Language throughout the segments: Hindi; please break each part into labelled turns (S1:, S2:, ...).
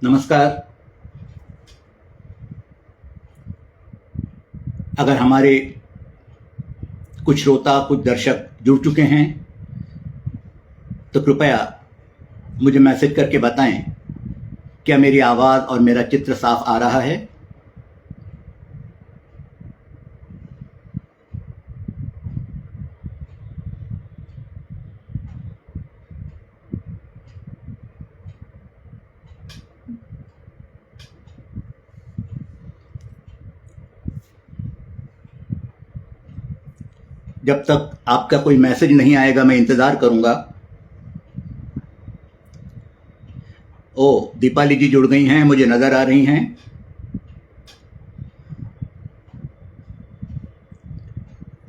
S1: नमस्कार। अगर हमारे कुछ श्रोता, कुछ दर्शक जुड़ चुके हैं तो कृपया मुझे मैसेज करके बताएं, क्या मेरी आवाज़ और मेरा चित्र साफ आ रहा है? जब तक आपका कोई मैसेज नहीं आएगा मैं इंतज़ार करूंगा। ओ, दीपाली जी जुड़ गई हैं, मुझे नज़र आ रही हैं।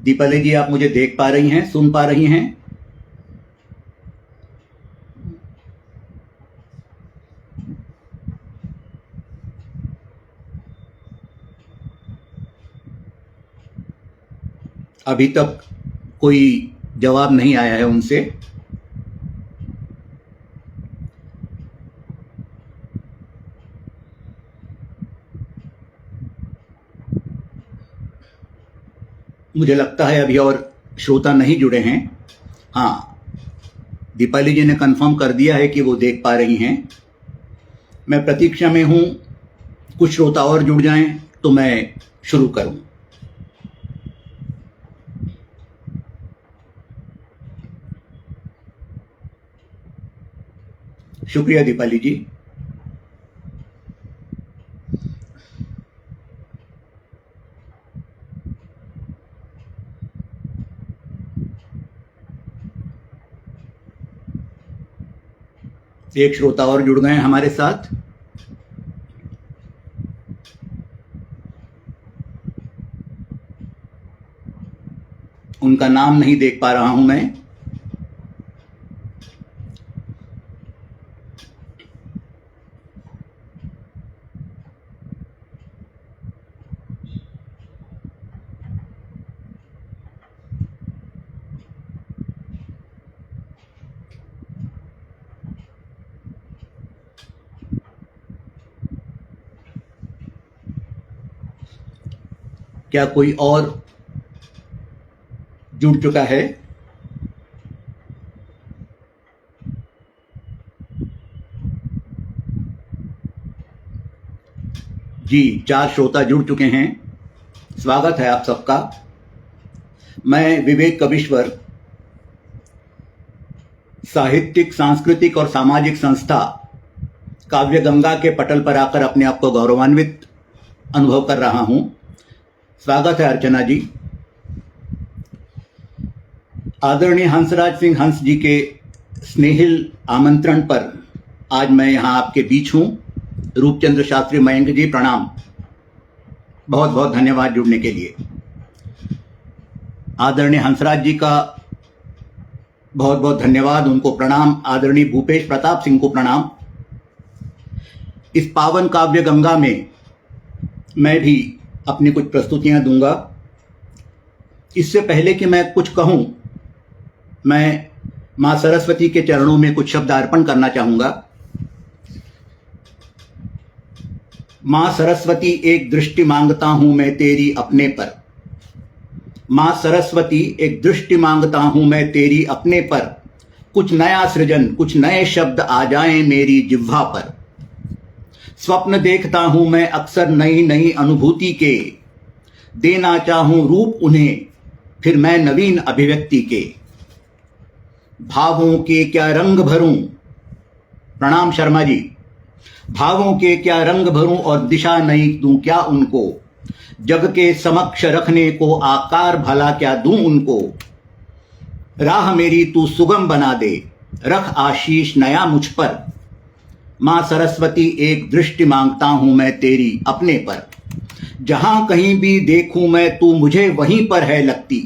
S1: दीपाली जी, आप मुझे देख पा रही हैं, सुन पा रही हैं? अभी तक कोई जवाब नहीं आया है उनसे। मुझे लगता है अभी और श्रोता नहीं जुड़े हैं। हाँ, दीपाली जी ने कंफर्म कर दिया है कि वो देख पा रही हैं। मैं प्रतीक्षा में हूँ, कुछ श्रोता और जुड़ जाएं तो मैं शुरू करूँ। शुक्रिया दीपाली जी। एक श्रोता और जुड़ गए हैं हमारे साथ। उनका नाम नहीं देख पा रहा हूं मैं। क्या कोई और जुड़ चुका है? जी, 4 श्रोता जुड़ चुके हैं। स्वागत है आप सबका। मैं विवेक कविश्वर, साहित्यिक, सांस्कृतिक और सामाजिक संस्था काव्य गंगा के पटल पर आकर अपने आप को गौरवान्वित अनुभव कर रहा हूं। स्वागत है अर्चना जी। आदरणीय हंसराज सिंह हंस जी के स्नेहिल आमंत्रण पर आज मैं यहाँ आपके बीच हूँ। रूपचंद्र शास्त्री मयंक जी, प्रणाम। बहुत बहुत धन्यवाद जुड़ने के लिए। आदरणीय हंसराज जी का बहुत बहुत धन्यवाद, उनको प्रणाम। आदरणीय भूपेश प्रताप सिंह को प्रणाम। इस पावन काव्य गंगा में मैं भी अपनी कुछ प्रस्तुतियां दूंगा। इससे पहले कि मैं कुछ कहूं, मैं मां सरस्वती के चरणों में कुछ शब्द अर्पण करना चाहूंगा। मां सरस्वती, एक दृष्टि मांगता हूं मैं तेरी अपने पर। मां सरस्वती, एक दृष्टि मांगता हूं मैं तेरी अपने पर। कुछ नया सृजन, कुछ नए शब्द आ जाएं मेरी जिह्वा पर। स्वप्न देखता हूं मैं अक्सर नई नई अनुभूति के। देना चाहूं रूप उन्हें फिर मैं नवीन अभिव्यक्ति के। भावों के क्या रंग भरूं, प्रणाम शर्मा जी। भावों के क्या रंग भरूं और दिशा नई दूं क्या उनको। जग के समक्ष रखने को आकार भला क्या दूं उनको। राह मेरी तू सुगम बना दे, रख आशीष नया मुझ पर। मां सरस्वती, एक दृष्टि मांगता हूं मैं तेरी अपने पर। जहां कहीं भी देखूं मैं तू मुझे वहीं पर है लगती।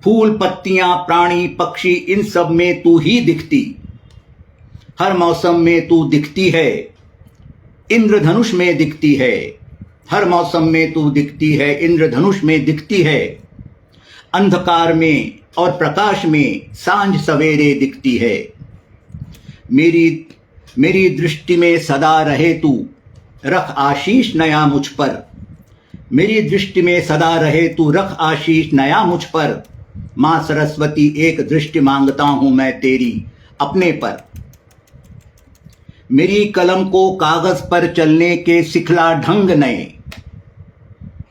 S1: फूल पत्तियां प्राणी पक्षी इन सब में तू ही दिखती। हर मौसम में तू दिखती है, इंद्रधनुष में दिखती है। हर मौसम में तू दिखती है, इंद्रधनुष में दिखती है। अंधकार में और प्रकाश में सांझ सवेरे दिखती है। मेरी मेरी दृष्टि में सदा रहे तू, रख आशीष नया मुझ पर। मेरी दृष्टि में सदा रहे तू, रख आशीष नया मुझ पर। माँ सरस्वती एक दृष्टि मांगता हूं मैं तेरी अपने पर। मेरी कलम को कागज पर चलने के सिखला ढंग नए।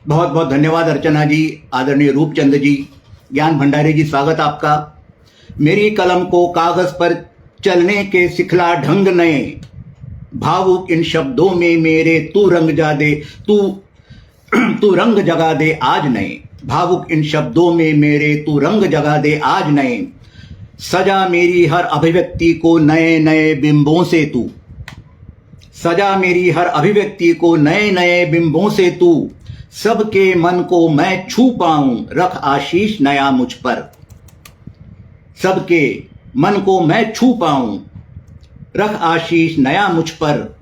S1: बहुत बहुत धन्यवाद अर्चना जी, आदरणीय रूपचंद जी, ज्ञान भंडारी जी, स्वागत आपका। मेरी कलम को कागज पर चलने के सिखला ढंग नए, भावुक इन शब्दों में मेरे तू रंग जा दे, तू रंग जगा दे आज नए। भावुक इन शब्दों में मेरे तू रंग जगा दे आज नए। सजा मेरी हर अभिव्यक्ति को नए नए बिंबों से तू। सजा मेरी हर अभिव्यक्ति को नए नए बिंबों से तू। सबके मन को मैं छू पाऊं, रख आशीष नया मुझ पर। सबके मन को मैं छू पाऊं, रख आशीष नया मुझ पर।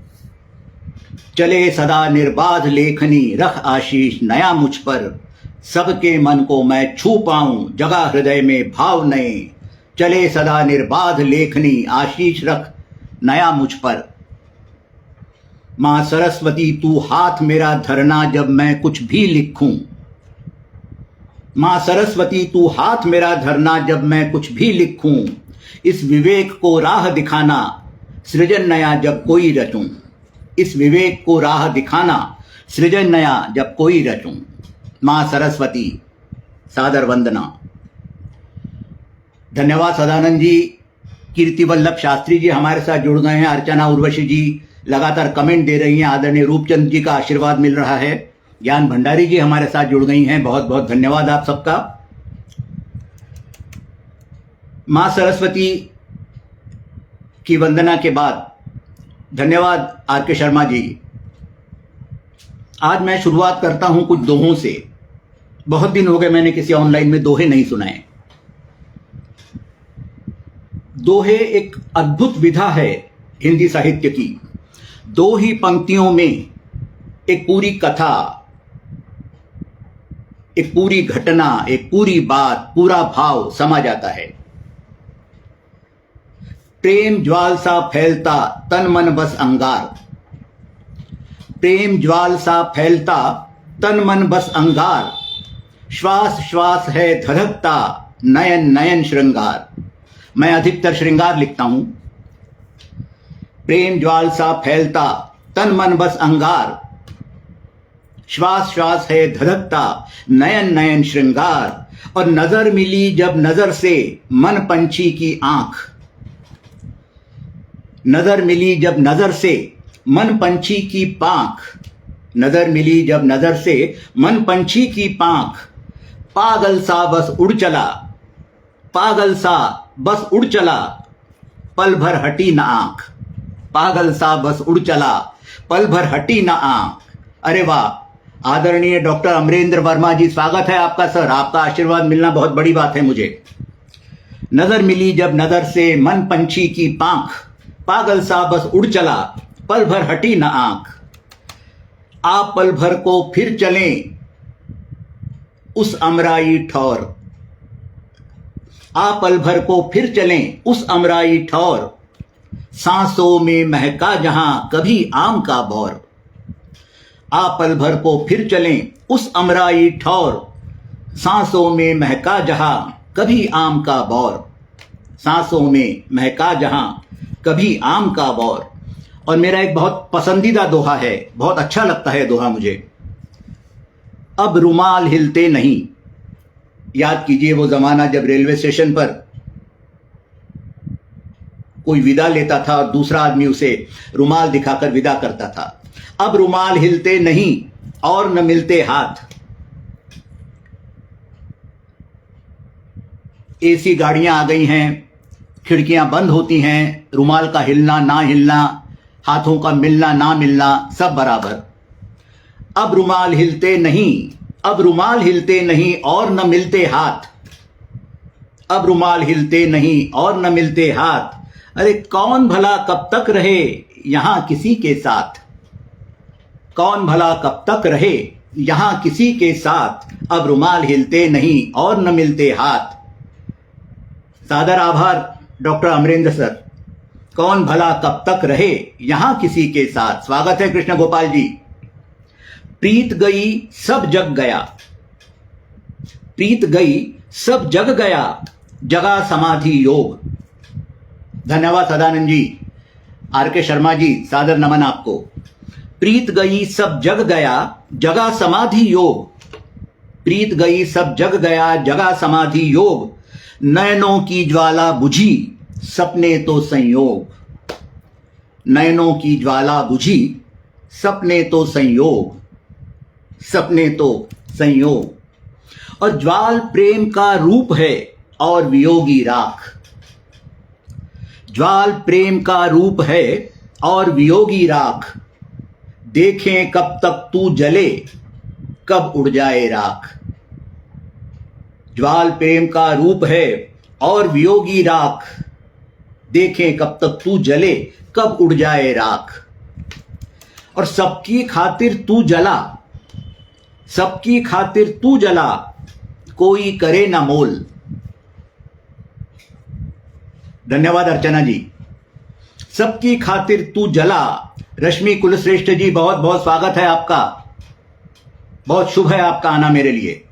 S1: चले सदा निर्बाध लेखनी, रख आशीष नया मुझ पर। सबके मन को मैं छू पाऊं, जगा हृदय में भाव नए। चले सदा निर्बाध लेखनी, आशीष रख नया मुझ पर। मां सरस्वती तू हाथ मेरा धरना जब मैं कुछ भी लिखूं। मां सरस्वती तू हाथ मेरा धरना जब मैं कुछ भी लिखूं। इस विवेक को राह दिखाना, सृजन नया जब कोई रचूं। इस विवेक को राह दिखाना, सृजन नया जब कोई रचूं। मां सरस्वती सादर वंदना। धन्यवाद सदानंद जी। कीर्ति वल्लभ शास्त्री जी हमारे साथ जुड़ गए हैं। अर्चना उर्वशी जी लगातार कमेंट दे रही हैं। आदरणीय रूपचंद जी का आशीर्वाद मिल रहा है। ज्ञान भंडारी जी हमारे साथ जुड़ गई हैं। बहुत बहुत धन्यवाद आप सबका। मां सरस्वती की वंदना के बाद धन्यवाद आर के शर्मा जी। आज मैं शुरुआत करता हूं कुछ दोहों से। बहुत दिन हो गए मैंने किसी ऑनलाइन में दोहे नहीं सुनाए। दोहे एक अद्भुत विधा है हिंदी साहित्य की। दो ही पंक्तियों में एक पूरी कथा, एक पूरी घटना, एक पूरी बात, पूरा भाव समा जाता है। प्रेम ज्वाल सा फैलता, तन मन बस अंगार। प्रेम ज्वाल सा फैलता, तन मन बस अंगार। श्वास श्वास है धधकता, नयन नयन श्रृंगार। मैं अधिकतर श्रृंगार लिखता हूं। प्रेम ज्वाल सा फैलता, तन मन बस अंगार। श्वास श्वास है धधकता, नयन नयन श्रृंगार। और नजर मिली जब नजर से, मन पंछी की आंख। नजर मिली जब नजर से, मन पंछी की पांख। नजर मिली जब नजर से, मन पंछी की पांख। पागल सा बस उड़ चला, पागल सा बस उड़ चला, पल भर हटी न आंख। पागल सा बस उड़ चला, पल भर हटी न आंख। अरे वाह, आदरणीय डॉक्टर अमरेंद्र वर्मा जी, स्वागत है आपका सर। आपका आशीर्वाद मिलना बहुत बड़ी बात है मुझे। नजर मिली जब नजर से, मन पंछी की पांख। पागल सा बस उड़ चला, पल भर हटी न आंख। आप पल भर को फिर चलें उस अमराई ठौर। आप पल भर को फिर चलें उस अमराई ठौर। सांसों में महका जहां कभी आम का बौर। आप पल भर को फिर चलें उस अमराई ठौर। सांसों में महका जहां कभी आम का बौर। सांसों में महका जहां कभी आम का बौर। और मेरा एक बहुत पसंदीदा दोहा है, बहुत अच्छा लगता है दोहा मुझे। अब रुमाल हिलते नहीं। याद कीजिए वो जमाना जब रेलवे स्टेशन पर कोई विदा लेता था और दूसरा आदमी उसे रुमाल दिखाकर विदा करता था। अब रुमाल हिलते नहीं और न मिलते हाथ। एसी गाड़ियां आ गई हैं, खिड़कियां बंद होती हैं, रुमाल का हिलना ना हिलना, हाथों का मिलना ना मिलना, सब बराबर। अब रुमाल हिलते नहीं, अब रुमाल हिलते नहीं और न मिलते हाथ। अब रुमाल हिलते नहीं और न मिलते हाथ। अरे कौन भला कब तक रहे यहां किसी के साथ। कौन भला कब तक रहे यहां किसी के साथ। अब रुमाल हिलते नहीं और न मिलते हाथ। सादर आभार डॉक्टर अमरेंद्र सर। कौन भला कब तक रहे यहां किसी के साथ। स्वागत है कृष्ण गोपाल जी। प्रीत गई सब जग गया, प्रीत गई सब जग गया, जगा समाधि योग। धन्यवाद सदानंद जी। आर के शर्मा जी, सादर नमन आपको। प्रीत गई सब जग गया, जगा समाधि योग। प्रीत गई सब जग गया, जगा समाधि योग। नयनों की ज्वाला बुझी, सपने तो संयोग। नयनों की ज्वाला बुझी, सपने तो संयोग, सपने तो संयोग। और ज्वाल प्रेम का रूप है और वियोगी राख। ज्वाल प्रेम का रूप है और वियोगी राख। देखें कब तक तू जले, कब उड़ जाए राख। ज्वाल प्रेम का रूप है और वियोगी राख। देखें कब तक तू जले, कब उड़ जाए राख। और सबकी खातिर तू जला, सबकी खातिर तू जला, कोई करे ना मोल। धन्यवाद अर्चना जी। सबकी खातिर तू जला। रश्मि कुलश्रेष्ठ जी, बहुत बहुत स्वागत है आपका। बहुत शुभ है आपका आना मेरे लिए।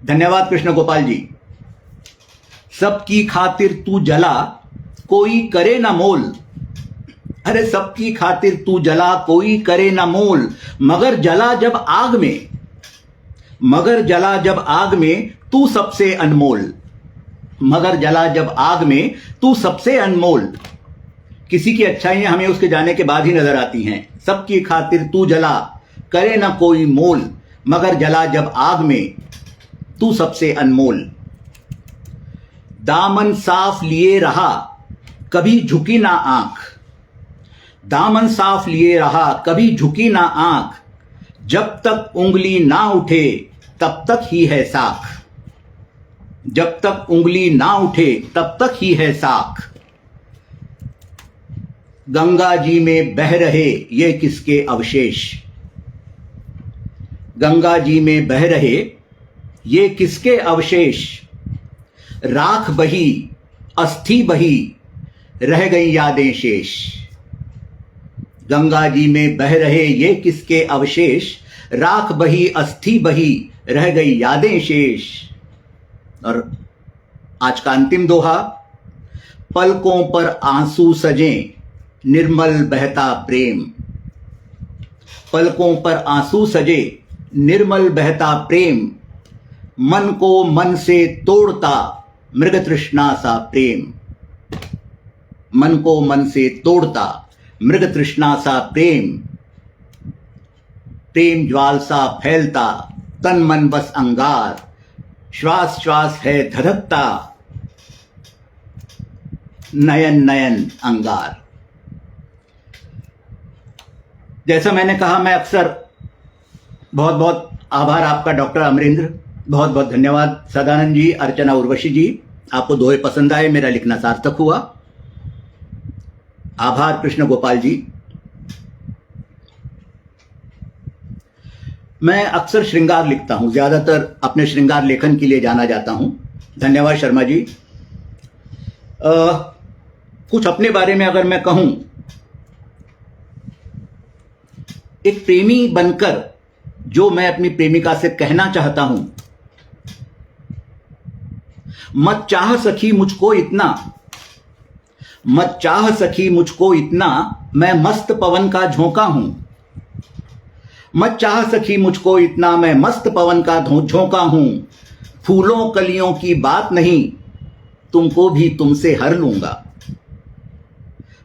S1: धन्यवाद कृष्ण गोपाल जी। सबकी खातिर तू जला, कोई करे ना मोल। अरे सबकी खातिर तू जला, कोई करे ना मोल। मगर जला जब आग में, मगर जला जब आग में, तू सबसे अनमोल। मगर जला जब आग में, तू सबसे अनमोल। किसी की अच्छाइयां हमें उसके जाने के बाद ही नजर आती हैं। सबकी खातिर तू जला, करे ना कोई मोल। मगर जला जब आग में, तू सबसे अनमोल। दामन साफ लिए रहा, कभी झुकी ना आंख। दामन साफ लिए रहा, कभी झुकी ना आंख। जब तक उंगली ना उठे, तब तक ही है साख। जब तक उंगली ना उठे, तब तक ही है साख। गंगा जी में बह रहे ये किसके अवशेष। गंगा जी में बह रहे ये किसके अवशेष। राख बही, अस्थि बही, रह गई यादें शेष। गंगा जी में बह रहे ये किसके अवशेष। राख बही, अस्थि बही, रह गई यादें शेष। और आज का अंतिम दोहा। पलकों पर आंसू सजे, निर्मल बहता प्रेम। पलकों पर आंसू सजे, निर्मल बहता प्रेम। मन को मन से तोड़ता, मृग तृष्णा सा प्रेम। मन को मन से तोड़ता, मृग तृष्णा सा प्रेम। प्रेम ज्वाल सा फैलता, तन मन बस अंगार। श्वास श्वास है धधकता, नयन नयन अंगार। जैसा मैंने कहा, मैं अक्सर बहुत बहुत आभार आपका डॉक्टर अमरेंद्र, बहुत बहुत धन्यवाद सदानंद जी, अर्चना उर्वशी जी। आपको दोहे पसंद आए, मेरा लिखना सार्थक हुआ। आभार कृष्ण गोपाल जी। मैं अक्सर श्रृंगार लिखता हूं, ज्यादातर अपने श्रृंगार लेखन के लिए जाना जाता हूं। धन्यवाद शर्मा जी। कुछ अपने बारे में अगर मैं कहूं, एक प्रेमी बनकर जो मैं अपनी प्रेमिका से कहना चाहता हूं, मत चाह सखी मुझको इतना, मत चाह सखी मुझको इतना, मैं मस्त पवन का झोंका हूं। मत चाह सखी मुझको इतना, मैं मस्त पवन का झोंका हूं। फूलों कलियों की बात नहीं, तुमको भी तुमसे हर लूंगा।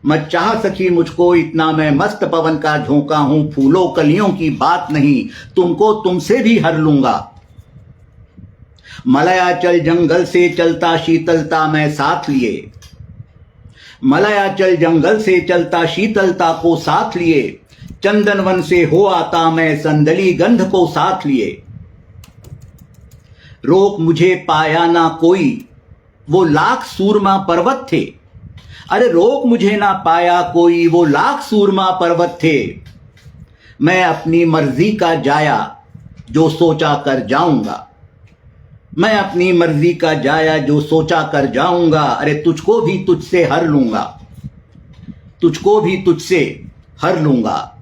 S1: मत चाह सखी मुझको इतना, मैं मस्त पवन का झोंका हूं। फूलों कलियों की बात नहीं, तुमको तुमसे भी हर लूंगा। मलयाचल जंगल से चलता शीतलता मैं साथ लिए, मलयाचल जंगल से चलता शीतलता को साथ लिए। चंदन वन से हो आता मैं संदली गंध को साथ लिए। रोक मुझे पाया ना कोई, वो लाख सूरमा पर्वत थे। अरे रोक मुझे ना पाया कोई, वो लाख सूरमा पर्वत थे। मैं अपनी मर्जी का जाया, जो सोचा कर जाऊंगा। मैं अपनी मर्जी का जाया, जो सोचा कर जाऊंगा। अरे तुझको भी तुझसे हर लूंगा। तुझको भी तुझसे हर लूंगा।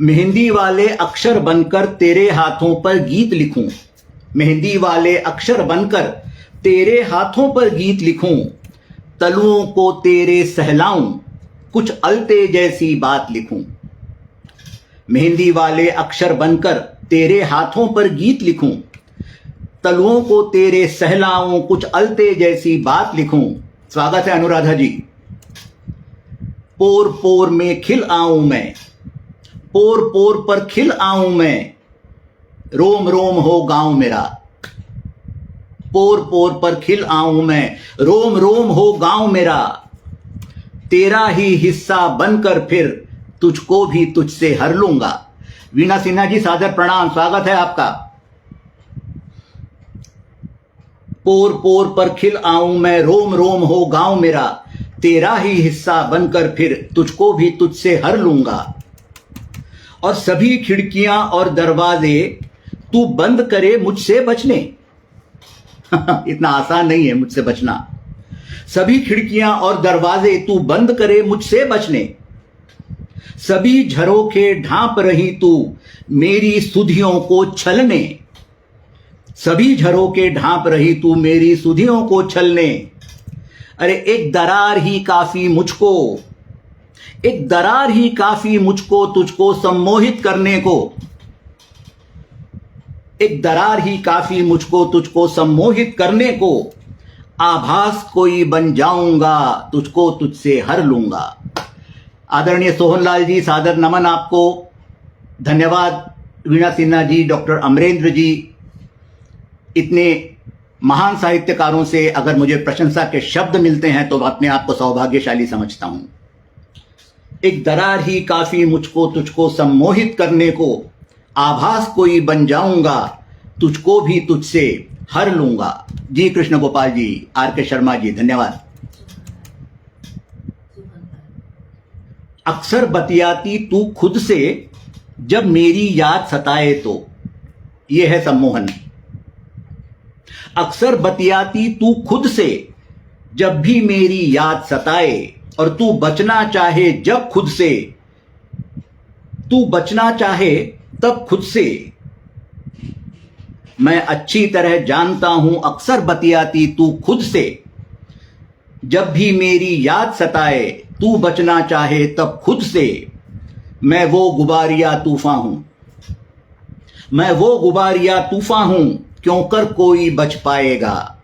S1: मेहंदी वाले अक्षर बनकर तेरे हाथों पर गीत लिखूं, मेहंदी वाले अक्षर बनकर तेरे हाथों पर गीत लिखूं, तलुओं को तेरे सहलाऊं, कुछ अलते जैसी बात लिखूं। मेहंदी वाले अक्षर बनकर तेरे हाथों पर गीत लिखूं, तलुओं को तेरे सहलाऊं, कुछ अलते जैसी बात लिखूं। स्वागत है अनुराधा जी। पोर पोर में खिल आऊं मैं, पोर पोर पर खिल आऊं मैं, रोम रोम हो गांव मेरा। पोर पोर पर खिल आऊं मैं, रोम रोम हो गांव मेरा। तेरा ही हिस्सा बनकर फिर तुझको भी तुझसे हर लूंगा। वीणा सिन्हा जी सादर प्रणाम, स्वागत है आपका। पोर पोर पर खिल आऊं मैं, रोम रोम हो गांव मेरा। तेरा ही हिस्सा बनकर फिर तुझको भी तुझसे हर लूंगा। और सभी खिड़कियां और दरवाजे तू बंद करे मुझसे बचने। इतना आसान नहीं है मुझसे बचना। सभी खिड़कियां और दरवाजे तू बंद करे मुझसे बचने। सभी झरोखे ढांप रही तू मेरी सुधियों को छलने। सभी झरोखे ढांप रही तू मेरी सुधियों को छलने। अरे एक दरार ही काफी मुझको, एक दरार ही काफी मुझको तुझको सम्मोहित करने को। एक दरार ही काफी मुझको तुझको सम्मोहित करने को। आभास कोई बन जाऊंगा तुझको तुझसे हर लूंगा। आदरणीय सोहनलाल जी सादर नमन आपको। धन्यवाद वीणा सिन्हा जी, डॉक्टर अमरेंद्र जी। इतने महान साहित्यकारों से अगर मुझे प्रशंसा के शब्द मिलते हैं तो अपने आप को सौभाग्यशाली समझता हूं। एक दरार ही काफी मुझको तुझको सम्मोहित करने को। आभास कोई बन जाऊंगा तुझको भी तुझसे हर लूंगा। जी कृष्ण गोपाल जी, आर के शर्मा जी, धन्यवाद। अक्सर बतियाती तू खुद से जब मेरी याद सताए तो। यह है सम्मोहन। अक्सर बतियाती तू खुद से जब भी मेरी याद सताए, और तू बचना चाहे जब खुद से, तू बचना चाहे तब खुद से। मैं अच्छी तरह जानता हूं अक्सर बतियाती तू खुद से जब भी मेरी याद सताए, तू बचना चाहे तब खुद से। मैं वो गुबारिया तूफान हूं, मैं वो गुबारिया तूफान हूं, क्यों कर कोई बच पाएगा।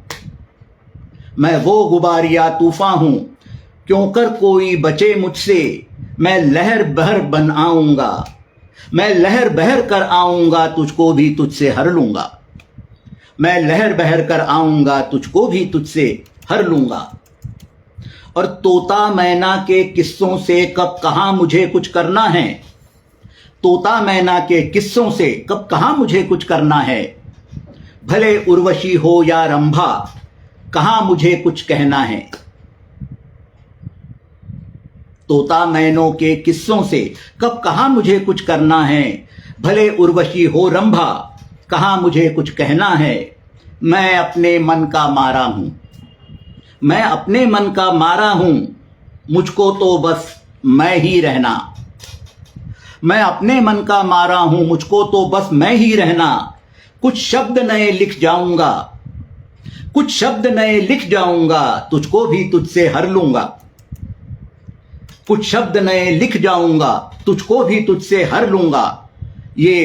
S1: मैं वो गुबारिया तूफान हूं, क्यों कर कोई बचे मुझसे। मैं लहर बहर बन आऊंगा, मैं लहर बहर कर आऊंगा तुझको भी तुझसे हर लूंगा। मैं लहर बहर कर आऊंगा तुझको भी तुझसे हर लूंगा। और तोता मैना के किस्सों से कब कहां मुझे कुछ करना है। तोता मैना के किस्सों से कब कहां मुझे कुछ करना है। भले उर्वशी हो या रंभा, कहां मुझे कुछ कहना है। तोता मैनों के किस्सों से कब कहां मुझे कुछ करना है। भले उर्वशी हो रंभा, कहां मुझे कुछ कहना है। मैं अपने मन का मारा हूं, मैं अपने मन का मारा हूं, मुझको तो बस मैं ही रहना। मैं अपने मन का मारा हूं, मुझको तो बस मैं ही रहना। कुछ शब्द नए लिख जाऊंगा, कुछ शब्द नए लिख जाऊंगा, तुझको भी तुझसे हर लूंगा। कुछ शब्द नए लिख जाऊंगा, तुझको भी तुझसे हर लूंगा। ये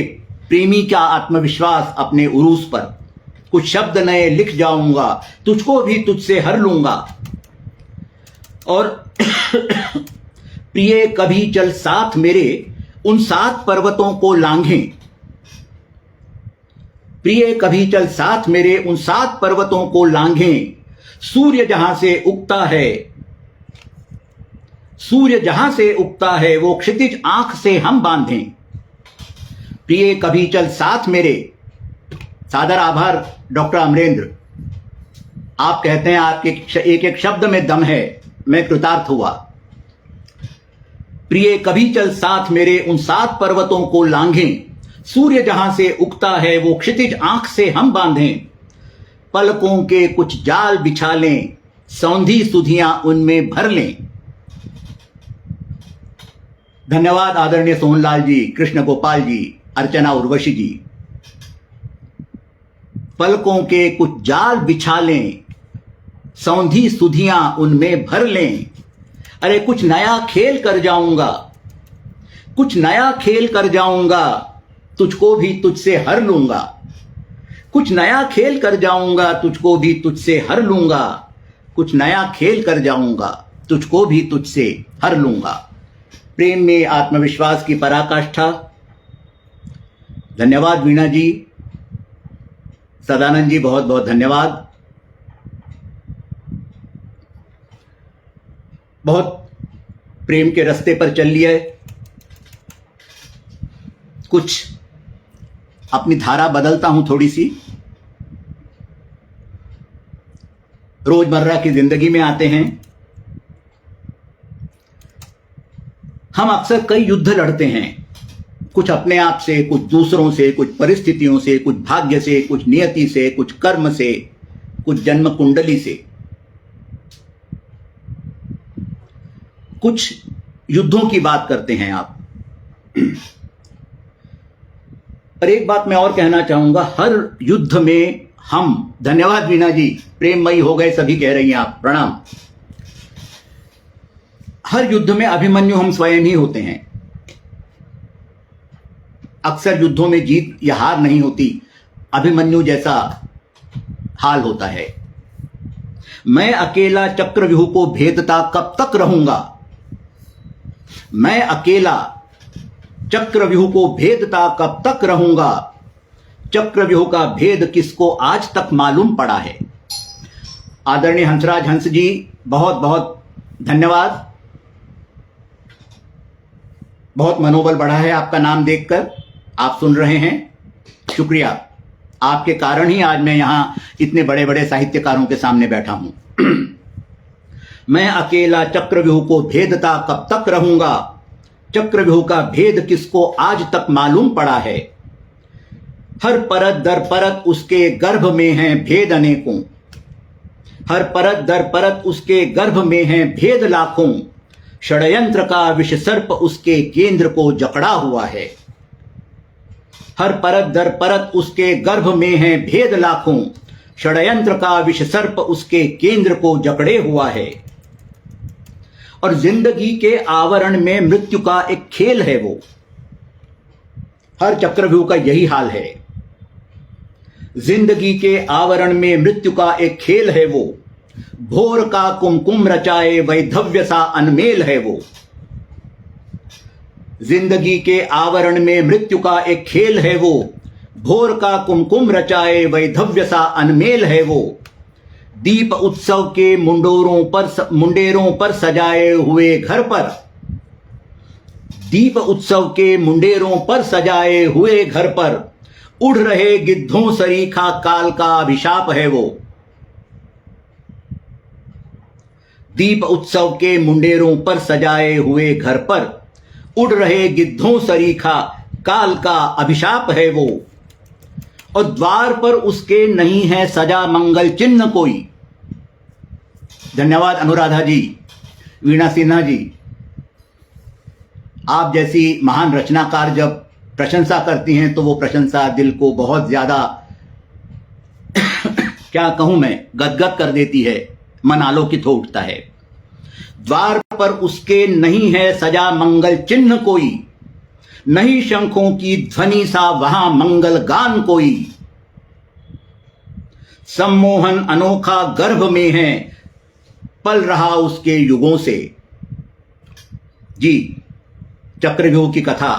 S1: प्रेमी का आत्मविश्वास अपने उरूस पर। कुछ शब्द नए लिख जाऊंगा, तुझको भी तुझसे हर लूंगा। और प्रिय कभी चल साथ मेरे उन 7 पर्वतों को लांघें। प्रिय कभी चल साथ मेरे उन 7 पर्वतों को लांघें। सूर्य जहां से उगता है, सूर्य जहां से उगता है, वो क्षितिज आंख से हम बांधें। प्रिय कभी चल साथ मेरे। सादर आभार डॉक्टर अमरेंद्र। आप कहते हैं आपके एक एक शब्द में दम है, मैं कृतार्थ हुआ। प्रिय कभी चल साथ मेरे उन 7 पर्वतों को लांघें। सूर्य जहां से उगता है, वो क्षितिज आंख से हम बांधें। पलकों के कुछ जाल बिछा लें, सौंधी सुधियां उनमें भर लें। धन्यवाद आदरणीय सोहनलाल जी, कृष्ण गोपाल जी, अर्चना उर्वशी जी। पलकों के कुछ जाल बिछा लें, सौंधी सुधियां उनमें भर लें। अरे कुछ नया खेल कर जाऊंगा, कुछ नया खेल कर जाऊंगा, तुझको भी तुझसे हर लूंगा। कुछ नया खेल कर जाऊंगा, तुझको भी तुझसे हर लूंगा। कुछ नया खेल कर जाऊंगा, तुझको भी तुझसे हर लूंगा। प्रेम में आत्मविश्वास की पराकाष्ठा। धन्यवाद वीणा जी, सदानंद जी, बहुत बहुत धन्यवाद। बहुत प्रेम के रास्ते पर चल लिए। कुछ अपनी धारा बदलता हूं थोड़ी सी। रोजमर्रा की जिंदगी में आते हैं। हम अक्सर कई युद्ध लड़ते हैं, कुछ अपने आप से, कुछ दूसरों से, कुछ परिस्थितियों से, कुछ भाग्य से, कुछ नियति से, कुछ कर्म से, कुछ जन्म कुंडली से। कुछ युद्धों की बात करते हैं आप। पर एक बात मैं और कहना चाहूंगा, हर युद्ध में हम, धन्यवाद वीणा जी, प्रेममयी हो गए सभी कह रही हैं आप, प्रणाम। हर युद्ध में अभिमन्यु हम स्वयं ही होते हैं। अक्सर युद्धों में जीत या हार नहीं होती, अभिमन्यु जैसा हाल होता है। मैं अकेला चक्रव्यूह को भेदता कब तक रहूंगा, मैं अकेला चक्रव्यूह को भेदता कब तक रहूंगा। चक्रव्यूह का भेद किसको आज तक मालूम पड़ा है। आदरणीय हंसराज हंस जी, बहुत बहुत धन्यवाद। बहुत मनोबल बढ़ा है आपका नाम देखकर, आप सुन रहे हैं, शुक्रिया। आपके कारण ही आज मैं यहां इतने बड़े बड़े साहित्यकारों के सामने बैठा हूं। मैं अकेला चक्रव्यूह को भेदता कब तक रहूंगा। चक्रव्यूह का भेद किसको आज तक मालूम पड़ा है। हर परत दर परत उसके गर्भ में हैं भेद अनेकों। हर परत दर परत उसके गर्भ में हैं भेद लाखों। षड्यंत्र का विष सर्प उसके केंद्र को जकड़ा हुआ है। हर परत दर परत उसके गर्भ में हैं भेद लाखों। षड्यंत्र का विष सर्प उसके केंद्र को जकड़े हुआ है। और जिंदगी के आवरण में मृत्यु का एक खेल है वो। हर चक्रव्यूह का यही हाल है। जिंदगी के आवरण में मृत्यु का एक खेल है वो। भोर का कुमकुम रचाए वैधव्य सा अनमेल है वो। जिंदगी के आवरण में मृत्यु का एक खेल है वो। भोर का कुमकुम रचाए वैधव्य सा अनमेल है वो। दीप उत्सव के मुंडेरों पर सजाए हुए घर पर। दीप उत्सव के मुंडेरों पर सजाए हुए घर पर उड़ रहे गिद्धों सरीखा काल का अभिशाप है वो। दीप उत्सव के मुंडेरों पर सजाए हुए घर पर उड़ रहे गिद्धों सरीखा काल का अभिशाप है वो। और द्वार पर उसके नहीं है सजा मंगल चिन्ह कोई। धन्यवाद अनुराधा जी, वीणा सिन्हा जी। आप जैसी महान रचनाकार जब प्रशंसा करती हैं तो वो प्रशंसा दिल को बहुत ज्यादा क्या कहूं मैं, गदगद कर देती है, मन आलोकित हो उठता है। द्वार पर उसके नहीं है सजा मंगल चिन्ह कोई। नहीं शंखों की ध्वनि सा वहां मंगल गान कोई। सम्मोहन अनोखा गर्भ में है पल रहा उसके युगों से। जी, चक्रव्यूह की कथा।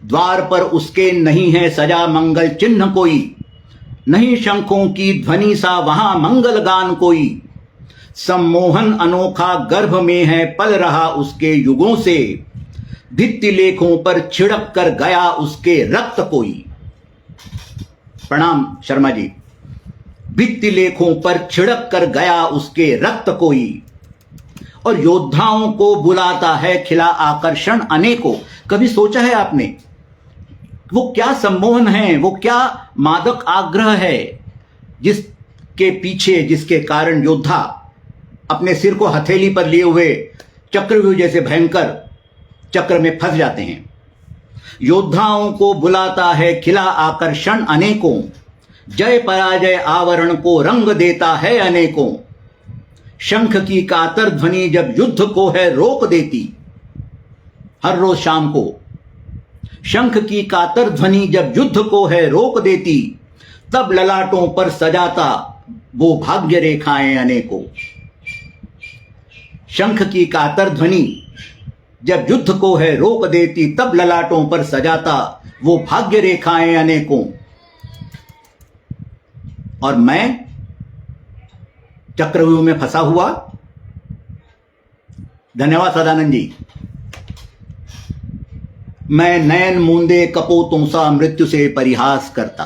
S1: द्वार पर उसके नहीं है सजा मंगल चिन्ह कोई। नहीं शंखों की ध्वनि सा वहां मंगल गान कोई। सम्मोहन अनोखा गर्भ में है पल रहा उसके युगों से। भित्ति लेखों पर छिड़क कर गया उसके रक्त कोई। प्रणाम शर्मा जी। भित्ति लेखों पर छिड़क कर गया उसके रक्त कोई। और योद्धाओं को बुलाता है खिला आकर्षण अनेकों। कभी सोचा है आपने वो क्या सम्मोहन है, वो क्या मादक आग्रह है जिसके पीछे, जिसके कारण योद्धा अपने सिर को हथेली पर लिए हुए चक्रव्यूह जैसे भयंकर चक्र में फंस जाते हैं। योद्धाओं को बुलाता है खिला आकर्षण अनेकों, जय पराजय आवरण को रंग देता है अनेकों। शंख की कातर ध्वनि जब युद्ध को है रोक देती, हर रोज शाम को शंख की कातर ध्वनि जब युद्ध को है रोक देती, तब ललाटों पर सजाता वो भाग्य रेखाएं अनेकों। शंख की कातर ध्वनि जब युद्ध को है रोक देती, तब ललाटों पर सजाता वो भाग्य रेखाएं अनेकों। और मैं चक्रव्यूह में फंसा हुआ। धन्यवाद सदानंद जी। मैं नयन मूंदे कपोतों सा मृत्यु से परिहास करता।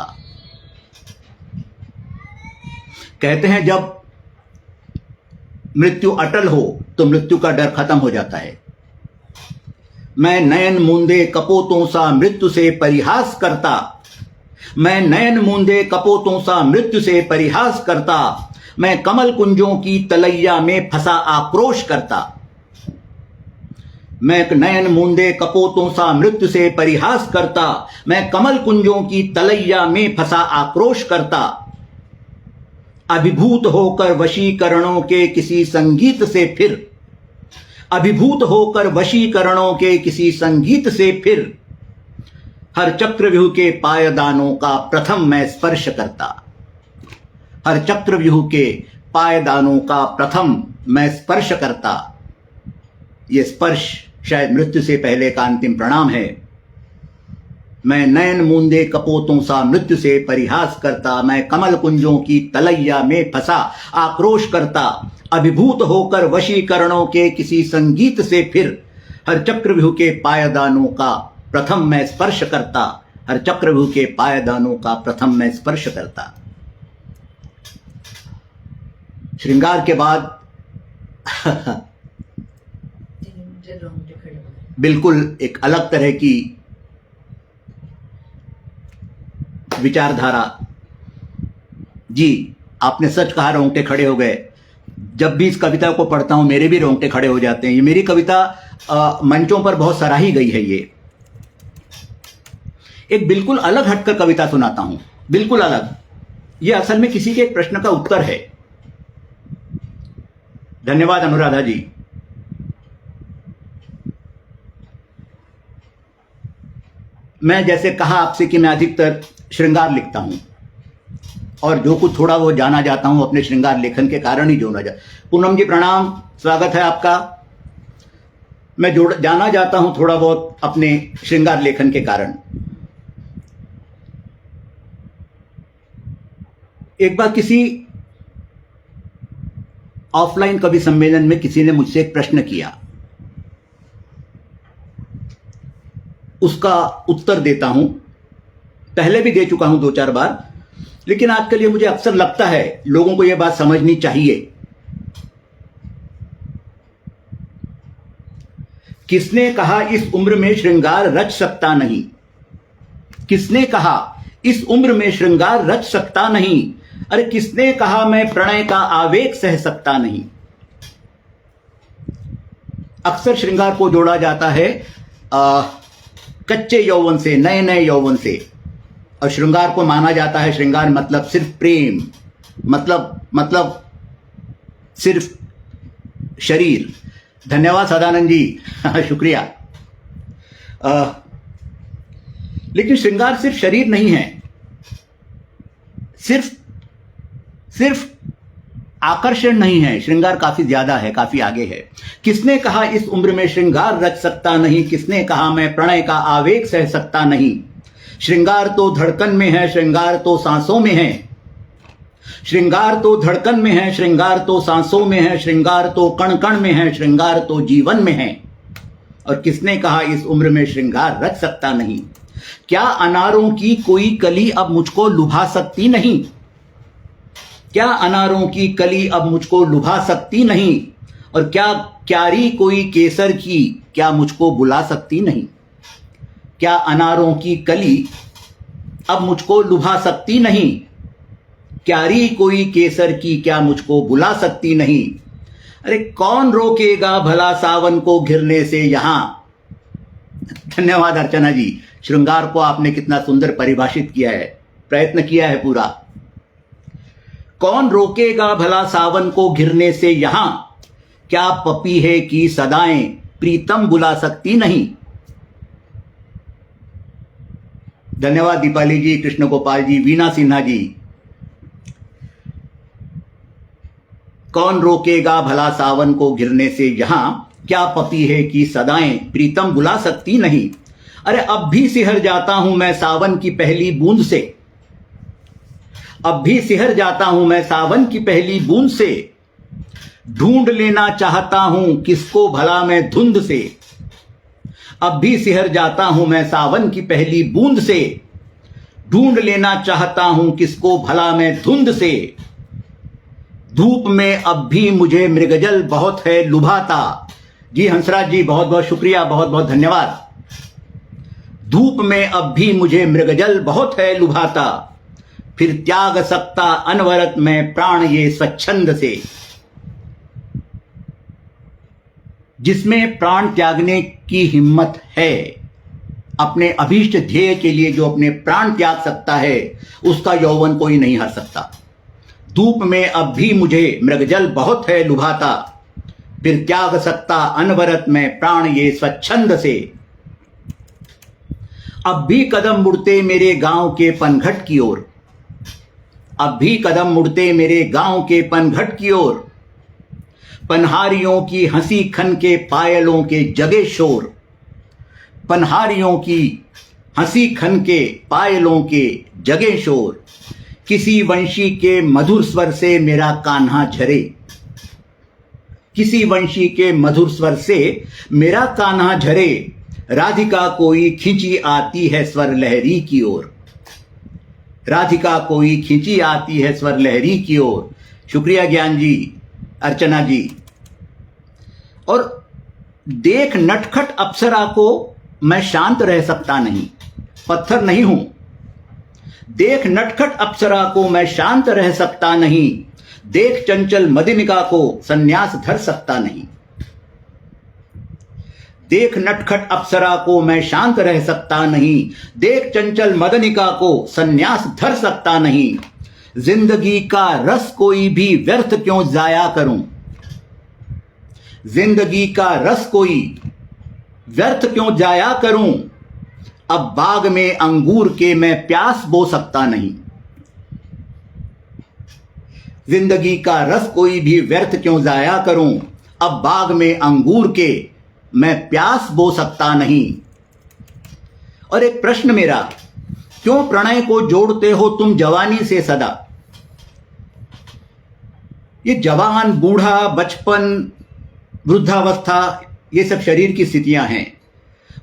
S1: कहते हैं जब मृत्यु अटल हो तो मृत्यु का डर खत्म हो जाता है। मैं नयन मूंदे कपोतों सा मृत्यु से परिहास करता, मैं नयन मूंदे कपोतों सा मृत्यु से परिहास करता। मैं कमल कुंजों की तलैया में फंसा आक्रोश करता। मैं नयन मूंदे कपोतों सा मृत्यु से परिहास करता, मैं कमल कुंजों की तलैया में फंसा आक्रोश करता। अभिभूत होकर वशीकरणों के किसी संगीत से फिर, अभिभूत होकर वशीकरणों के किसी संगीत से फिर, हर चक्रव्यूह के पायदानों का प्रथम मैं स्पर्श करता। हर चक्रव्यूह के पायदानों का प्रथम मैं स्पर्श करता। ये स्पर्श शायद मृत्यु से पहले का अंतिम प्रणाम है। मैं नयन मूंदे कपोतों सा मृत्यु से परिहास करता, मैं कमल कुंजों की तलैया में फंसा आक्रोश करता। अभिभूत होकर वशीकरणों के किसी संगीत से फिर, हर चक्रव्यूह के पायदानों का प्रथम मैं स्पर्श करता। हर चक्रव्यूह के पायदानों का प्रथम मैं स्पर्श करता। श्रृंगार के बाद बिल्कुल एक अलग तरह की विचारधारा। जी आपने सच कहा, रोंगटे खड़े हो गए। जब भी इस कविता को पढ़ता हूं मेरे भी रोंगटे खड़े हो जाते हैं। ये मेरी कविता मंचों पर बहुत सराही गई है। ये एक बिल्कुल अलग हटकर कविता सुनाता हूं, बिल्कुल अलग। ये असल में किसी के एक प्रश्न का उत्तर है। धन्यवाद अनुराधा जी। मैं जैसे कहा आपसे कि मैं अधिकतर श्रृंगार लिखता हूं और जो कुछ थोड़ा वो जाना जाता हूं अपने श्रृंगार लेखन के कारण ही जोड़ा जा। पूनम जी प्रणाम, स्वागत है आपका। मैं जाना जाता हूं थोड़ा बहुत अपने श्रृंगार लेखन के कारण। एक बार किसी ऑफलाइन कवि सम्मेलन में किसी ने मुझसे एक प्रश्न किया, उसका उत्तर देता हूं। पहले भी दे चुका हूं 2-4 बार, लेकिन आज के लिए मुझे अक्सर लगता है लोगों को यह बात समझनी चाहिए। किसने कहा इस उम्र में श्रृंगार रच सकता नहीं? किसने कहा इस उम्र में श्रृंगार रच सकता नहीं? अरे किसने कहा मैं प्रणय का आवेग सह सकता नहीं? अक्सर श्रृंगार को जोड़ा जाता है कच्चे यौवन से, नए नए यौवन से। और श्रृंगार को माना जाता है, श्रृंगार मतलब सिर्फ प्रेम, मतलब सिर्फ शरीर। धन्यवाद सदानंद जी शुक्रिया। लेकिन श्रृंगार सिर्फ शरीर नहीं है, सिर्फ आकर्षण नहीं है। श्रृंगार काफी ज्यादा है, काफी आगे है। किसने कहा इस उम्र में श्रृंगार रच सकता नहीं? किसने कहा मैं प्रणय का आवेग सह सकता नहीं? श्रृंगार तो धड़कन में है, श्रृंगार तो सांसों में है। श्रृंगार तो धड़कन में है, श्रृंगार तो सांसों में है। श्रृंगार तो कण कण में है, श्रृंगार तो जीवन में है। और किसने कहा इस उम्र में श्रृंगार रच सकता नहीं? क्या अनारों की कोई कली अब मुझको लुभा सकती नहीं? क्या अनारों की कली अब मुझको लुभा सकती नहीं? और क्या क्यारी कोई केसर की क्या मुझको बुला सकती नहीं? क्या अनारों की कली अब मुझको लुभा सकती नहीं? क्यारी कोई केसर की क्या मुझको बुला सकती नहीं? अरे कौन रोकेगा भला सावन को घिरने से यहां? धन्यवाद अर्चना जी। श्रृंगार को आपने कितना सुंदर परिभाषित किया है, प्रयत्न किया है पूरा। कौन रोकेगा भला सावन को घिरने से यहां, क्या पपी है कि सदाएं प्रीतम बुला सकती नहीं। धन्यवाद दीपाली जी, कृष्ण गोपाल जी, वीना सिन्हा जी। कौन रोकेगा भला सावन को घिरने से यहां, क्या पपी है कि सदाएं प्रीतम बुला सकती नहीं। अरे अब भी सिहर जाता हूं मैं सावन की पहली बूंद से, अब भी सिहर जाता हूं मैं सावन की पहली बूंद से, ढूंढ लेना चाहता हूं किसको भला मैं धुंध से। अब भी सिहर जाता हूं मैं सावन की पहली बूंद से, ढूंढ लेना चाहता हूं किसको भला मैं धुंध से। धूप में अब भी मुझे मृगजल बहुत है लुभाता। जी हंसराज जी, बहुत बहुत शुक्रिया, बहुत बहुत धन्यवाद। धूप में अब भी मुझे मृगजल बहुत है लुभाता, फिर त्याग सकता अनवरत में प्राण ये स्वच्छंद से। जिसमें प्राण त्यागने की हिम्मत है, अपने अभीष्ट ध्येय के लिए जो अपने प्राण त्याग सकता है, उसका यौवन कोई नहीं हर सकता। धूप में अब भी मुझे मृगजल बहुत है लुभाता, फिर त्याग सकता अनवरत में प्राण ये स्वच्छंद से। अब भी कदम मुड़ते मेरे गांव के पनघट की ओर, अब भी कदम मुड़ते मेरे गांव के पनघट की ओर, पनहारियों की हंसी खन के पायलों के जगे शोर, पनहारियों की हंसी खन के पायलों के जगे शोर। किसी वंशी के मधुर स्वर से मेरा कान्हा झरे, किसी वंशी के मधुर स्वर से मेरा कान्हा झरे, राधिका कोई खिंची आती है स्वर लहरी की ओर, राधिका कोई खिंची आती है स्वर लहरी की ओर। शुक्रिया ज्ञान जी, अर्चना जी। और देख नटखट अप्सरा को मैं शांत रह सकता नहीं, पत्थर नहीं हूं। देख नटखट अप्सरा को मैं शांत रह सकता नहीं, देख चंचल मदिनिका को संन्यास धर सकता नहीं। देख नटखट अप्सरा को मैं शांत रह सकता नहीं, देख चंचल मदनिका को संन्यास धर सकता नहीं। जिंदगी का रस कोई भी व्यर्थ क्यों जाया करूं, जिंदगी का रस कोई व्यर्थ क्यों जाया करूं। अब बाग में अंगूर के मैं प्यास बो सकता नहीं, जिंदगी का रस कोई भी व्यर्थ क्यों जाया करूं। अब बाग में अंगूर के मैं प्यास बो सकता नहीं। और एक प्रश्न मेरा, क्यों प्रणय को जोड़ते हो तुम जवानी से सदा। ये जवान, बूढ़ा, बचपन, वृद्धावस्था, ये सब शरीर की स्थितियां हैं।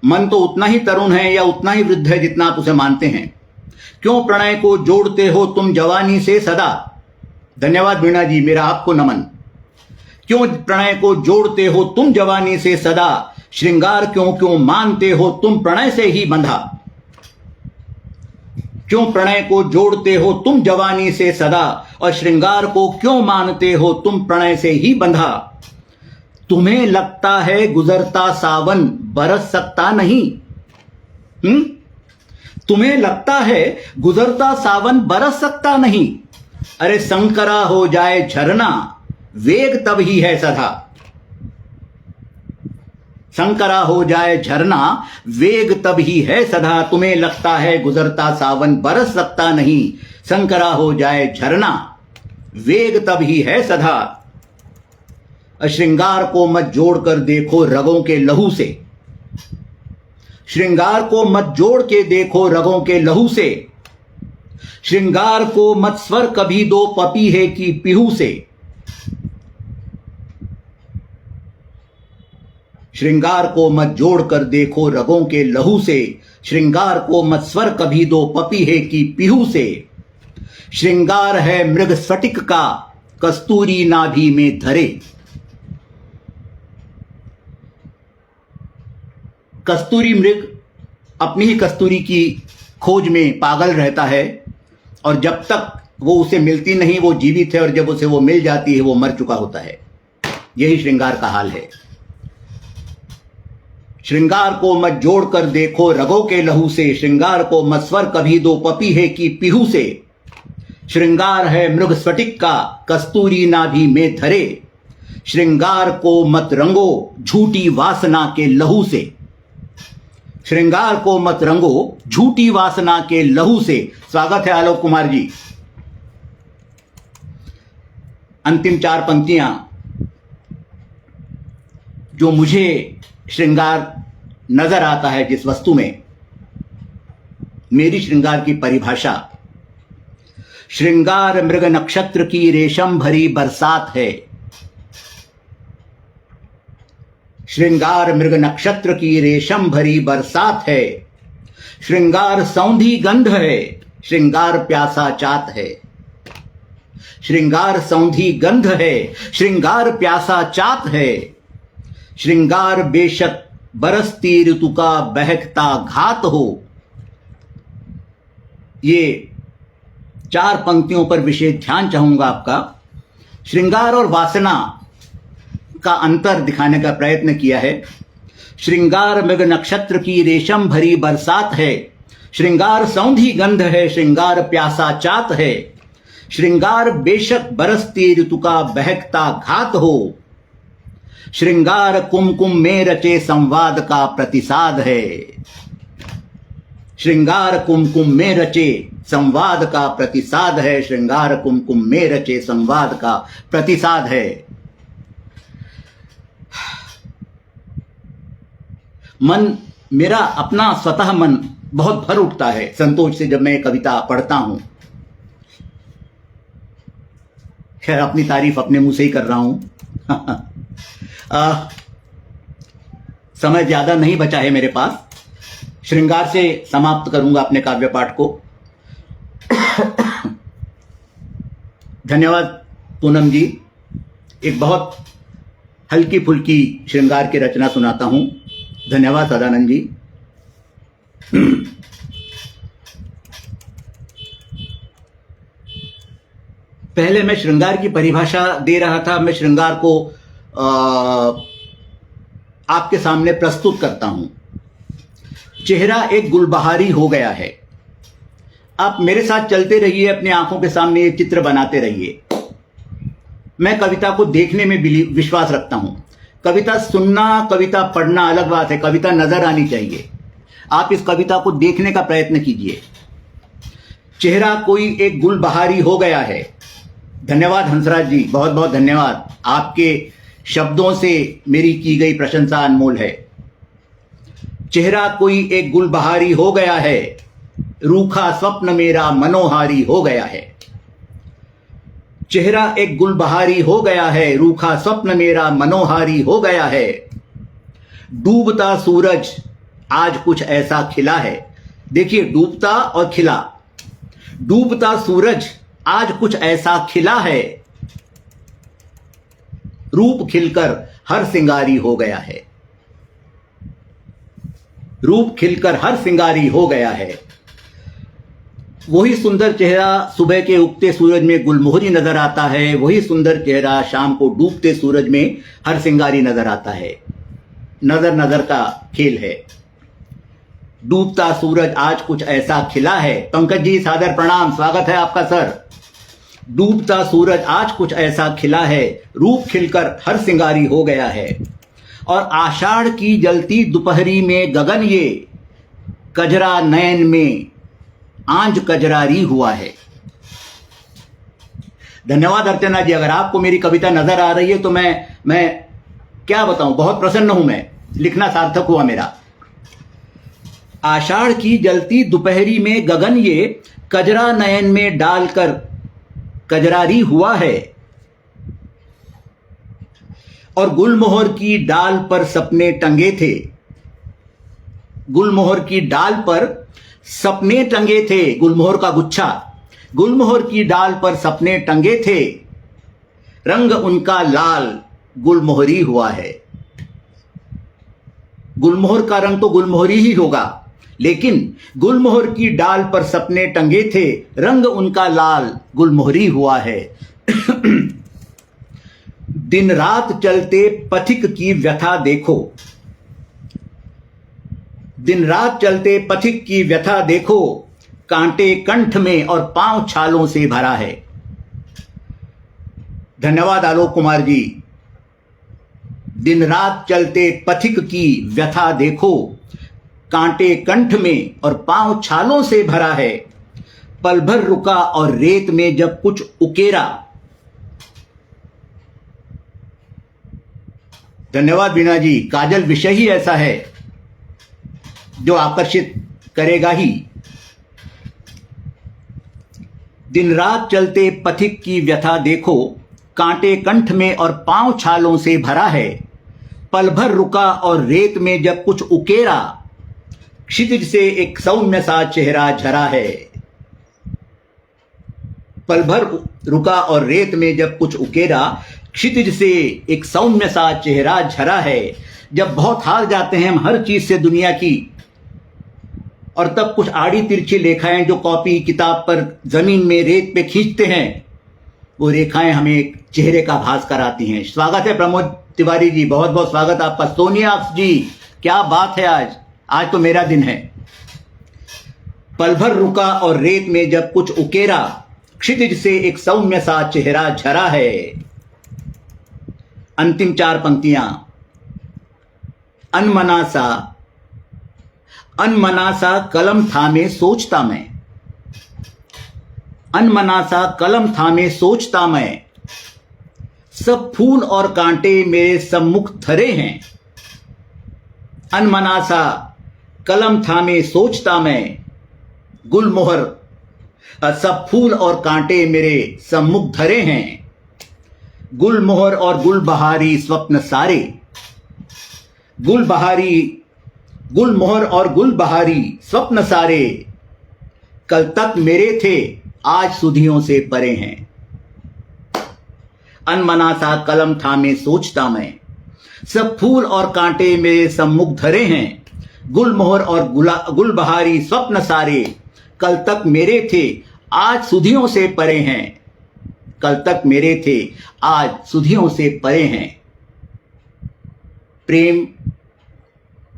S1: मन तो उतना ही तरुण है या उतना ही वृद्ध है जितना आप उसे मानते हैं। क्यों प्रणय को जोड़ते हो तुम जवानी से सदा। धन्यवाद वीणा जी, मेरा आपको नमन। क्यों प्रणय को जोड़ते हो तुम जवानी से सदा, श्रृंगार क्यों क्यों मानते हो तुम प्रणय से ही बंधा। क्यों प्रणय को जोड़ते हो तुम जवानी से सदा, और श्रृंगार को क्यों मानते हो तुम प्रणय से ही बंधा। तुम्हें लगता है गुजरता सावन बरस सकता नहीं। तुम्हें लगता है गुजरता सावन बरस सकता नहीं। अरे संकरा हो जाए झरना, वेग तब ही है सदा। संकरा हो जाए झरना, वेग तब ही है सदा। तुम्हें लगता है गुजरता सावन बरस सकता नहीं। संकरा हो जाए झरना, वेग तब ही है सदा। श्रृंगार को मत जोड़कर देखो रगों के लहू से, श्रृंगार को मत जोड़ के देखो रगों के लहू से। श्रृंगार को मत स्वर कभी दो पपी है कि पीहू से। श्रृंगार को मत जोड़कर देखो रगों के लहू से। श्रृंगार को मत स्वर कभी दो पपी है कि पीहू से। श्रृंगार है मृग स्फटिक का, कस्तूरी नाभि में धरे। कस्तूरी मृग अपनी ही कस्तूरी की खोज में पागल रहता है, और जब तक वो उसे मिलती नहीं वो जीवित है, और जब उसे वो मिल जाती है वो मर चुका होता है। यही श्रृंगार का हाल है। श्रृंगार को मत जोड़ कर देखो रगों के लहू से, श्रृंगार को मत स्वर कभी दो पपी है की पीहू से। श्रृंगार है मृग स्फटिक का कस्तूरी नाभि में धरे, श्रृंगार को मत रंगो झूठी वासना के लहू से। श्रृंगार को मत रंगो झूठी वासना के लहू से। स्वागत है आलोक कुमार जी। अंतिम 4 पंक्तियां जो मुझे श्रृंगार नजर आता है जिस वस्तु में, मेरी श्रृंगार की परिभाषा, श्रृंगार मृग नक्षत्र की रेशम भरी बरसात है। श्रृंगार मृग नक्षत्र की रेशम भरी बरसात है। श्रृंगार सौंधी गंध है, श्रृंगार प्यासा चात है। श्रृंगार सौंधी गंध है, श्रृंगार प्यासा चात है। श्रृंगार बेशक बरसती ऋतु का बहकता घात हो। ये 4 पंक्तियों पर विशेष ध्यान चाहूंगा आपका। श्रृंगार और वासना का अंतर दिखाने का प्रयत्न किया है। श्रृंगार मृग नक्षत्र की रेशम भरी बरसात है, श्रृंगार सौंधी गंध है, श्रृंगार प्यासा चात है। श्रृंगार बेशक बरसती ऋतु का बहकता घात हो। श्रृंगार कुमकुम में रचे संवाद का प्रतिसाद है। श्रृंगार कुमकुम में रचे संवाद का प्रतिसाद है। श्रृंगार कुमकुम में रचे संवाद का प्रतिसाद है। मन मेरा अपना स्वतः मन बहुत भर उठता है संतोष से जब मैं कविता पढ़ता हूं। खैर अपनी तारीफ अपने मुंह से ही कर रहा हूं। समय ज्यादा नहीं बचा है मेरे पास। श्रृंगार से समाप्त करूंगा अपने काव्य पाठ को। धन्यवाद पूनम जी। एक बहुत हल्की फुल्की श्रृंगार की रचना सुनाता हूं। धन्यवाद सदानंद जी। पहले मैं श्रृंगार की परिभाषा दे रहा था। मैं श्रृंगार को आपके सामने प्रस्तुत करता हूं। चेहरा एक गुलबहारी हो गया है। आप मेरे साथ चलते रहिए, अपनी आंखों के सामने ये चित्र बनाते रहिए। मैं कविता को देखने में विश्वास रखता हूं। कविता सुनना, कविता पढ़ना अलग बात है, कविता नजर आनी चाहिए। आप इस कविता को देखने का प्रयत्न कीजिए। चेहरा कोई एक गुलबहारी हो गया है। धन्यवाद हंसराज जी, बहुत बहुत धन्यवाद। आपके शब्दों से मेरी की गई प्रशंसा अनमोल है। चेहरा कोई एक गुलबहारी हो गया है, रूखा स्वप्न मेरा मनोहारी हो गया है। चेहरा एक गुलबहारी हो गया है, रूखा स्वप्न मेरा मनोहारी हो गया है। डूबता सूरज आज कुछ ऐसा खिला है। देखिए, डूबता और खिला। डूबता सूरज आज कुछ ऐसा खिला है, रूप खिलकर हर सिंगारी हो गया है। रूप खिलकर हर सिंगारी हो गया है। वही सुंदर चेहरा सुबह के उगते सूरज में गुलमोहरी नजर आता है। वही सुंदर चेहरा शाम को डूबते सूरज में हर सिंगारी नजर आता है। नजर नजर का खेल है। डूबता सूरज आज कुछ ऐसा खिला है। पंकज जी सादर प्रणाम, स्वागत है आपका सर। डूबता सूरज आज कुछ ऐसा खिला है, रूप खिलकर हर सिंगारी हो गया है। और आषाढ़ की जलती दोपहरी में गगन ये कजरा नयन में आंज कजरारी हुआ है। धन्यवाद अर्चना जी। अगर आपको मेरी कविता नजर आ रही है तो मैं क्या बताऊं, बहुत प्रसन्न हूं मैं। लिखना सार्थक हुआ मेरा। आषाढ़ की जलती दोपहरी में गगन ये कजरा नयन में डालकर कजरारी हुआ है। और गुलमोहर की डाल पर सपने टंगे थे। गुलमोहर की डाल पर सपने टंगे थे। गुलमोहर का गुच्छा, गुलमोहर की डाल पर सपने टंगे थे। रंग उनका लाल गुलमोहरी हुआ है। गुलमोहर का रंग तो गुलमोहरी ही होगा, लेकिन गुलमोहर की डाल पर सपने टंगे थे, रंग उनका लाल गुलमोहरी हुआ है। दिन रात चलते पथिक की व्यथा देखो। दिन रात चलते पथिक की व्यथा देखो, कांटे कंठ में और पांव छालों से भरा है। धन्यवाद आलोक कुमार जी। दिन रात चलते पथिक की व्यथा देखो, कांटे कंठ में और पांव छालों से भरा है। पल भर रुका और रेत में जब कुछ उकेरा। धन्यवाद बीना जी। काजल, विषय ही ऐसा है जो आकर्षित करेगा ही। दिन रात चलते पथिक की व्यथा देखो, कांटे कंठ में और पांव छालों से भरा है। पल भर रुका और रेत में जब कुछ उकेरा, क्षितिज से एक सौम्य सा चेहरा झरा है। पल भर रुका और रेत में जब कुछ उकेरा, क्षितिज से एक सौम्य सा चेहरा झरा है। जब बहुत हार जाते हैं हम हर चीज से दुनिया की, और तब कुछ आड़ी तिरछी रेखाएं जो कॉपी किताब पर जमीन में रेत पे खींचते हैं, वो रेखाएं हमें एक चेहरे का भास कराती हैं। स्वागत है प्रमोद तिवारी जी, बहुत बहुत स्वागत आपका। सोनिया जी, क्या बात है, आज तो मेरा दिन है। पल भर रुका और रेत में जब कुछ उकेरा, क्षितिज से एक सौम्य सा चेहरा झरा है। अंतिम 4 पंक्तियां। अनमना सा कलम थामे सोचता मैं, अनमना सा कलम थामे सोचता मैं, सब फूल और कांटे मेरे सम्मुख धरे हैं। अनमना सा कलम थामे सोचता मैं, गुलमोहर, सब फूल और कांटे मेरे सम्मुख धरे हैं। गुलमोहर और गुलबहारी स्वप्न सारे, गुलमोहर और गुलबहारी स्वप्न सारे, कल तक मेरे थे आज सुधियों से परे हैं। अनमना सा कलम थामे सोचता मैं, सब फूल और कांटे मेरे सम्मुख धरे हैं। गुलमोहर और गुलबहारी स्वप्न सारे, कल तक मेरे थे आज सुधियों से परे हैं। कल तक मेरे थे आज सुधियों से परे हैं। प्रेम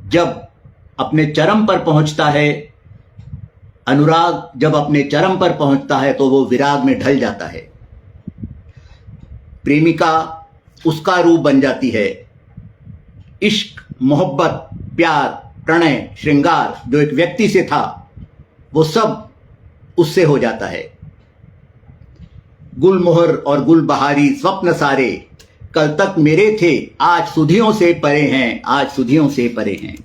S1: जब अपने चरम पर पहुंचता है, अनुराग जब अपने चरम पर पहुंचता है तो वो विराग में ढल जाता है। प्रेमिका उसका रूप बन जाती है। इश्क, मोहब्बत, प्यार, प्रणय, श्रृंगार जो एक व्यक्ति से था, वो सब उससे हो जाता है। गुलमोहर और गुलबहारी स्वप्न सारे, कल तक मेरे थे आज सुधियों से परे हैं, आज सुधियों से परे हैं।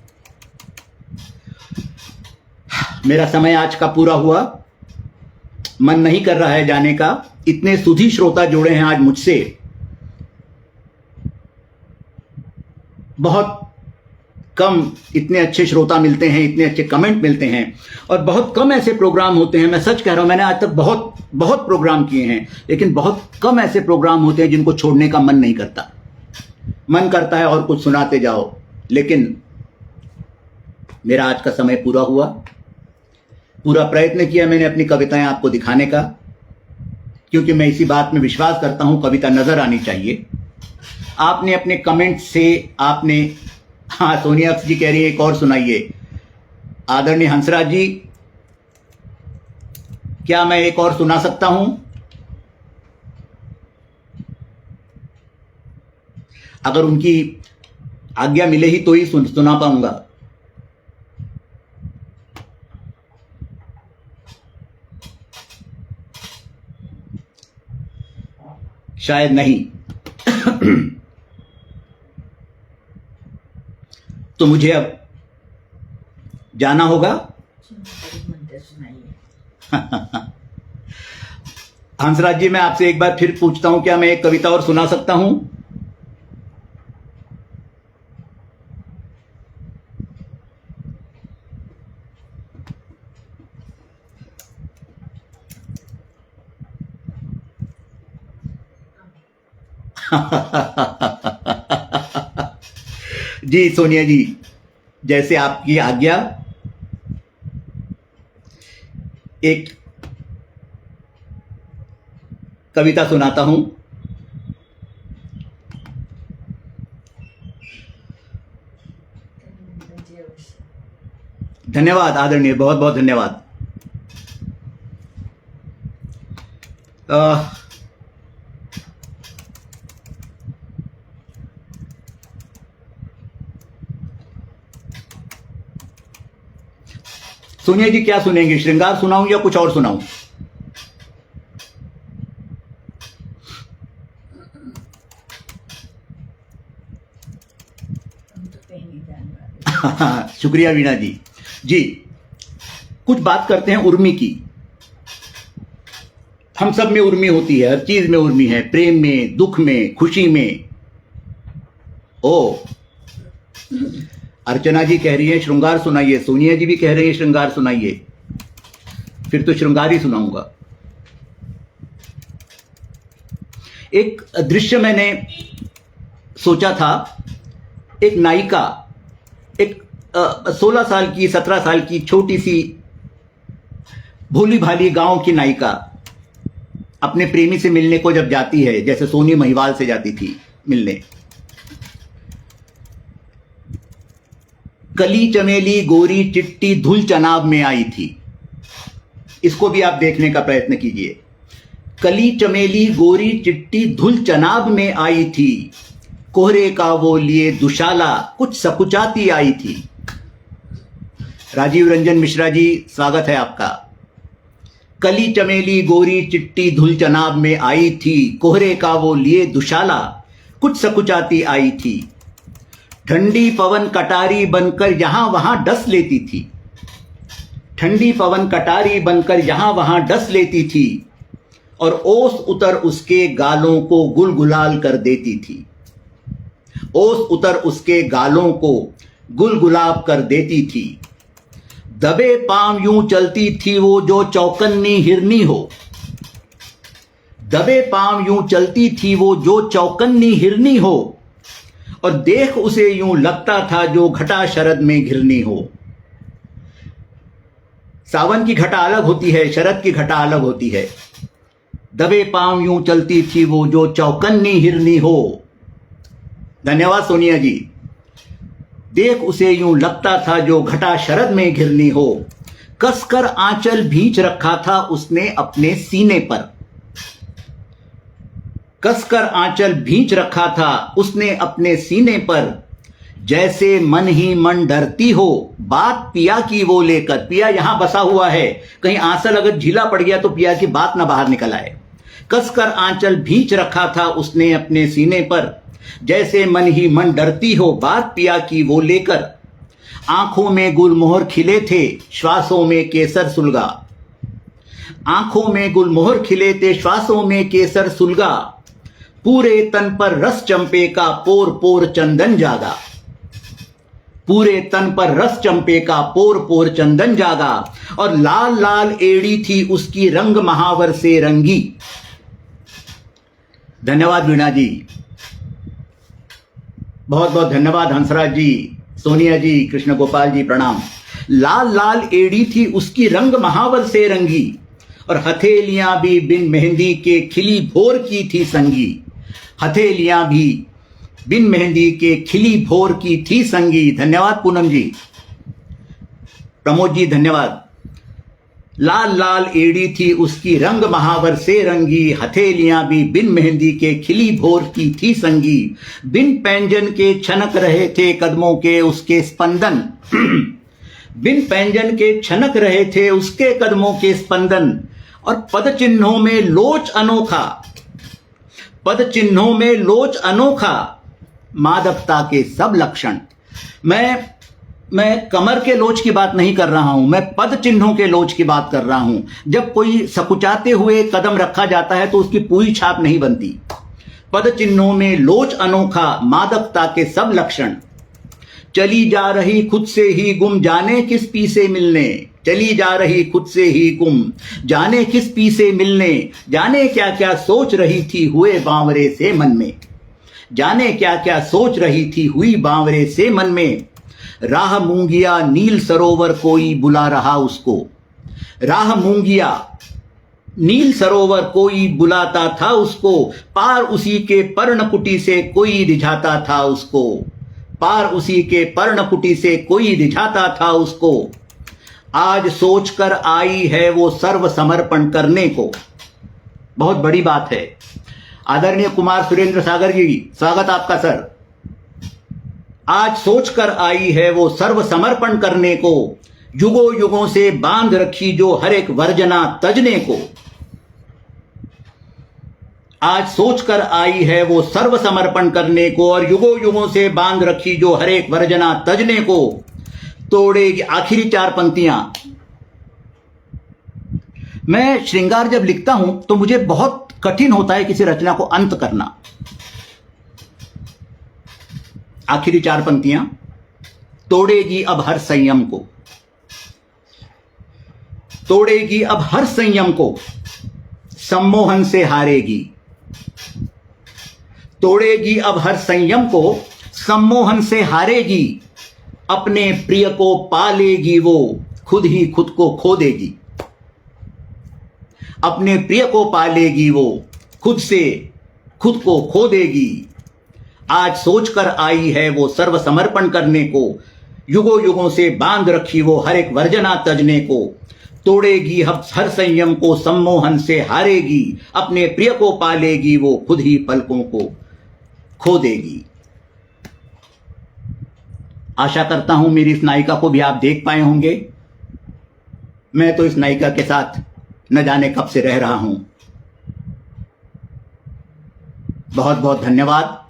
S1: मेरा समय आज का पूरा हुआ, मन नहीं कर रहा है जाने का। इतने सुधी श्रोता जुड़े हैं आज मुझसे, बहुत कम इतने अच्छे श्रोता मिलते हैं, इतने अच्छे कमेंट मिलते हैं, और बहुत कम ऐसे प्रोग्राम होते हैं। मैं सच कह रहा हूं, मैंने आज तक बहुत बहुत प्रोग्राम किए हैं, लेकिन बहुत कम ऐसे प्रोग्राम होते हैं जिनको छोड़ने का मन नहीं करता। मन करता है और कुछ सुनाते जाओ, लेकिन मेरा आज का समय पूरा हुआ। पूरा प्रयत्न किया मैंने अपनी कविताएं आपको दिखाने का, क्योंकि मैं इसी बात में विश्वास करता हूं, कविता नजर आनी चाहिए। आपने अपने कमेंट से आपने, हाँ सोनिया जी कह रही है एक और सुनाइए। आदरणीय हंसराज जी, क्या मैं एक और सुना सकता हूं? अगर उनकी आज्ञा मिले ही तो ही सुना पाऊंगा। शायद नहीं। तो मुझे अब जाना होगा। हंसराज जी, मैं आपसे एक बार फिर पूछता हूं, क्या मैं एक कविता और सुना सकता हूं? जी सोनिया जी, जैसे आपकी आज्ञा। एक कविता सुनाता हूं। धन्यवाद आदरणीय, बहुत बहुत धन्यवाद। सोनिया जी क्या सुनेंगे, श्रृंगार सुनाऊं या कुछ और सुनाऊं? शुक्रिया वीणा जी। जी, कुछ बात करते हैं उर्मी की। हम सब में उर्मी होती है, हर चीज में उर्मी है, प्रेम में, दुख में, खुशी में। ओ, अर्चना जी कह रही है श्रृंगार सुनाइए, सोनिया जी भी कह रही है श्रृंगार सुनाइए, फिर तो श्रृंगार ही सुनाऊंगा। एक दृश्य मैंने सोचा था, एक नायिका, एक 16 साल की 17 साल की छोटी सी भोली भाली गांव की नायिका अपने प्रेमी से मिलने को जब जाती है, जैसे सोनी महिवाल से जाती थी मिलने। कली चमेली गोरी चिट्टी धुल चनाब में आई थी। इसको भी आप देखने का प्रयत्न कीजिए। कली चमेली गोरी चिट्टी धुल चनाब में आई थी, कोहरे का वो लिए दुशाला कुछ सकुचाती आई थी। राजीव रंजन मिश्रा जी, स्वागत है आपका। कली चमेली गोरी चिट्टी धुल चनाब में आई थी, कोहरे का वो लिए दुशाला कुछ सकुचाती आई थी। ठंडी पवन कटारी बनकर यहां वहां डस लेती थी, ठंडी पवन कटारी बनकर यहां वहां डस लेती थी, और ओस उतर उसके गालों को गुलगुलाल कर देती थी, ओस उतर उसके गालों को गुलगुलाब कर देती थी। दबे पांव यूं चलती थी वो जो चौकन्नी हिरनी हो, दबे पांव यूं चलती थी वो जो चौकन्नी हिरनी हो, और देख उसे यूं लगता था जो घटा शरद में घिरनी हो। सावन की घटा अलग होती है, शरद की घटा अलग होती है। दबे पांव यूं चलती थी वो जो चौकन्नी हिरनी हो। धन्यवाद सोनिया जी। देख उसे यूं लगता था जो घटा शरद में घिरनी हो, कसकर आंचल भींच रखा था उसने अपने सीने पर, कसकर आंचल भींच रखा था उसने अपने सीने पर, जैसे मन ही मन डरती हो बात पिया की वो लेकर। पिया यहां बसा हुआ है, कहीं आंचल अगर ढीला पड़ गया तो पिया की बात ना बाहर निकल आए। कसकर आंचल भींच रखा था उसने अपने सीने पर, जैसे मन ही मन डरती हो बात पिया की वो लेकर। आंखों में गुलमोहर खिले थे श्वासों में केसर सुलगा, आंखों में गुलमोहर खिले थे श्वासों में केसर सुलगा, पूरे तन पर रस चंपे का पोर पोर चंदन जागा, पूरे तन पर रस चंपे का पोर पोर चंदन जागा, और लाल लाल एड़ी थी उसकी रंग महावर से रंगी। धन्यवाद वीणा जी, बहुत बहुत धन्यवाद हंसराज जी, सोनिया जी, कृष्ण गोपाल जी, प्रणाम। लाल लाल एड़ी थी उसकी रंग महावर से रंगी, और हथेलियां भी बिन मेहंदी के खिली भोर की थी संगी, हथेलियां भी बिन मेहंदी के खिली भोर की थी संगी। धन्यवाद पूनम जी, प्रमोद जी धन्यवाद। लाल लाल एड़ी थी उसकी रंग महावर से रंगी, हथेलियां भी बिन मेहंदी के खिली भोर की थी संगी, बिन पैंजन के छनक रहे थे कदमों के उसके स्पंदन, बिन पैंजन के छनक रहे थे उसके कदमों के स्पंदन, और पद चिन्हों में लोच अनोखा, पद चिन्हों में लोच अनोखा, मादकता के सब लक्षण। मैं कमर के लोच की बात नहीं कर रहा हूं, मैं पद चिन्हों के लोच की बात कर रहा हूं। जब कोई सकुचाते हुए कदम रखा जाता है तो उसकी पूरी छाप नहीं बनती। पद चिन्हों में लोच अनोखा, मादकता के सब लक्षण, चली जा रही खुद से ही गुम जाने किस पी से मिलने, चली जा रही खुद से ही गुम जाने किस पी से मिलने, जाने क्या क्या सोच रही थी हुए बावरे से मन में, जाने क्या क्या सोच रही थी हुई बावरे से मन में। राह मूंगिया नील सरोवर कोई बुला रहा उसको, राह मूंगिया नील सरोवर कोई बुलाता था उसको, पार उसी के पर्णकुटी से कोई रिझाता था उसको, पार उसी के पर्णकुटी से कोई रिझाता था उसको। आज सोचकर आई है वो सर्व समर्पण करने को। बहुत बड़ी बात है। आदरणीय कुमार सुरेंद्र सागर जी, स्वागत आपका सर। आज सोचकर आई है वो सर्व समर्पण करने को, युगों युगों से बांध रखी जो हर एक वर्जना तजने को। आज सोचकर आई है वो सर्व समर्पण करने को और युगों युगों से बांध रखी जो हर एक वर्जना तजने को। तोड़ेगी, आखिरी 4 पंक्तियां। मैं श्रृंगार जब लिखता हूं तो मुझे बहुत कठिन होता है किसी रचना को अंत करना। आखिरी 4 पंक्तियां। तोड़ेगी अब हर संयम को, तोड़ेगी अब हर संयम को, सम्मोहन से हारेगी। तोड़ेगी अब हर संयम को, सम्मोहन से हारेगी। अपने प्रिय को पालेगी वो, खुद ही खुद को खो देगी। अपने प्रिय को पालेगी वो, खुद से खुद को खो देगी। आज सोचकर आई है वो सर्व समर्पण करने को, युगों युगों से बांध रखी वो हर एक वर्जना तजने को। तोड़ेगी हर संयम को, सम्मोहन से हारेगी। अपने प्रिय को पालेगी वो, खुद ही पलकों को खो देगी। आशा करता हूं मेरी इस नायिका को भी आप देख पाए होंगे। मैं तो इस नायिका के साथ न जाने कब से रह रहा हूं। बहुत बहुत धन्यवाद।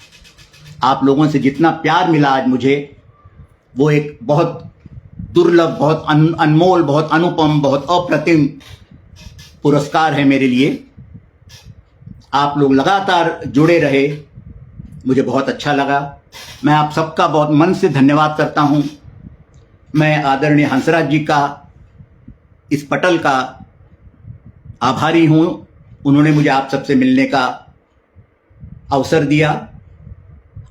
S1: आप लोगों से जितना प्यार मिला आज मुझे, वो एक बहुत दुर्लभ, बहुत अनमोल, बहुत अनुपम, बहुत अप्रतिम पुरस्कार है मेरे लिए। आप लोग लगातार जुड़े रहे, मुझे बहुत अच्छा लगा। मैं आप सबका बहुत मन से धन्यवाद करता हूं। मैं आदरणीय हंसराज जी का, इस पटल का आभारी हूं। उन्होंने मुझे आप सबसे मिलने का अवसर दिया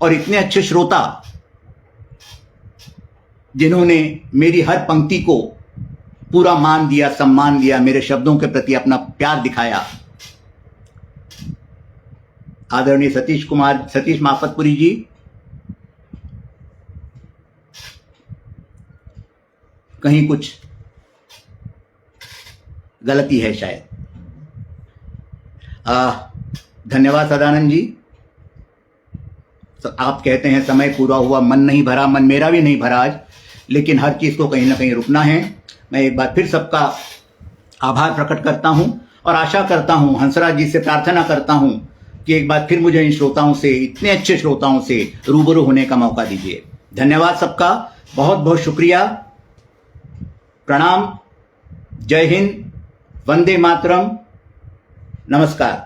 S1: और इतने अच्छे श्रोता जिन्होंने मेरी हर पंक्ति को पूरा मान दिया, सम्मान दिया, मेरे शब्दों के प्रति अपना प्यार दिखाया। आदरणीय सतीश माफतपुरी जी, कहीं कुछ गलती है शायद। धन्यवाद सदानंद जी। तो आप कहते हैं समय पूरा हुआ, मन नहीं भरा। मन मेरा भी नहीं भरा आज, लेकिन हर चीज को कहीं ना कहीं रुकना है। मैं एक बार फिर सबका आभार प्रकट करता हूं और आशा करता हूं, हंसराज जी से प्रार्थना करता हूं कि एक बार फिर मुझे इन श्रोताओं से, इतने अच्छे श्रोताओं से रूबरू होने का मौका दीजिए। धन्यवाद सबका, बहुत बहुत शुक्रिया। प्रणाम, जय हिंद, वंदे मातरम, नमस्कार।